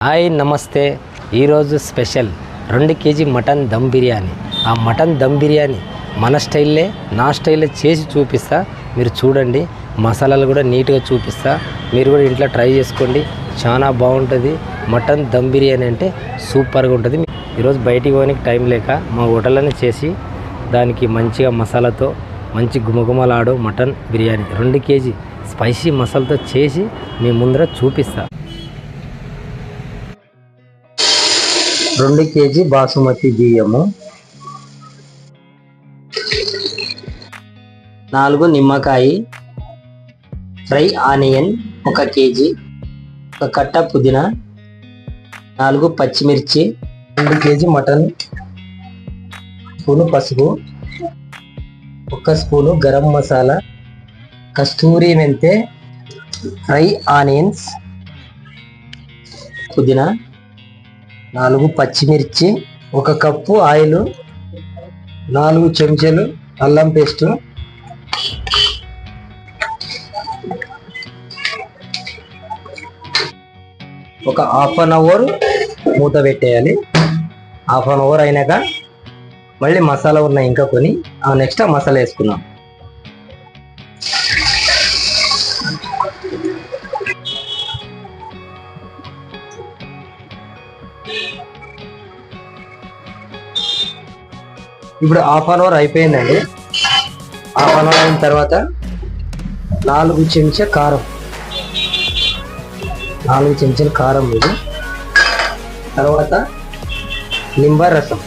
Hi నమస్తే. ఈరోజు special 2 KG mutton dum biryani. ఆ మటన్ దమ్ బిర్యానీ మన స్టైల్లే నా స్టైల్లో చేసి చూపిస్తా. మీరు చూడండి, మసాలాలు కూడా నీట్గా చూపిస్తా. మీరు కూడా ఇంట్లో ట్రై చేసుకోండి, చాలా బాగుంటుంది. మటన్ దమ్ బిర్యానీ అంటే సూపర్గా ఉంటుంది. ఈరోజు బయటికి పోవడానికి టైం లేక మా హోటల్లోనే చేసి దానికి మంచిగా మసాలాతో మంచి గుమగుమలాడు మటన్ బిర్యానీ 2 కేజీ స్పైసీ మసాలాతో చేసి మీ ముందర చూపిస్తా. 2 కేజీ బాసుమతి బియ్యము, 4 నిమ్మకాయ, ఫ్రై ఆనియన్ 1 కేజీ, 1 కట్ట పుదీనా, 4 పచ్చిమిర్చి, 2 కేజీ మటన్, స్పూను పసుపు, 1 స్పూను గరం మసాలా, కస్తూరి మెంతే, ఫ్రై ఆనియన్స్, పుదీనా, 4 పచ్చిమిర్చి, 1 కప్పు ఆయిల్, 4 చెంచాలు అల్లం పేస్ట్, ఒక హాఫ్ అన్ అవర్ మూత పెట్టేయాలి. హాఫ్ అన్ అవర్ అయినాక మళ్ళీ మసాలా ఉన్నాయి ఇంకా కొన్ని, నెక్స్ట్ ఆ మసాలా వేసుకున్నాం. ఇప్పుడు హాఫ్ అన్ అవర్ అయిపోయిందండి. హాఫ్ అన్ అవర్ అయిన తర్వాత 4 చెంచా కారం, 4 చెంచాల కారం ఇది. తర్వాత నిమ్మరసం,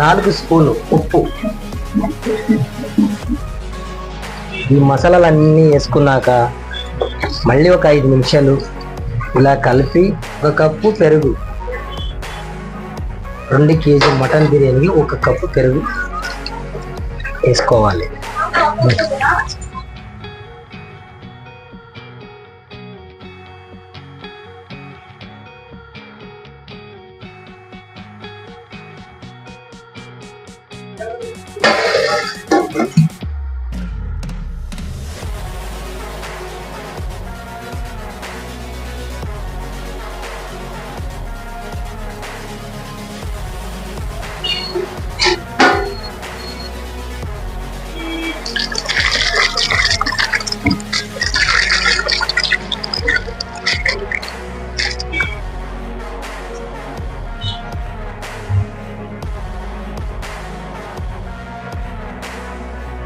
4 స్పూన్లు ఉప్పు. ఈ మసాలాలన్నీ వేసుకున్నాక మళ్ళీ ఒక 5 నిమిషాలు ఇలా కలిపి 1 కప్పు పెరుగు, 2 కేజీ మటన్ బిర్యానీకి 1 కప్పు పెరుగు వేసుకోవాలి.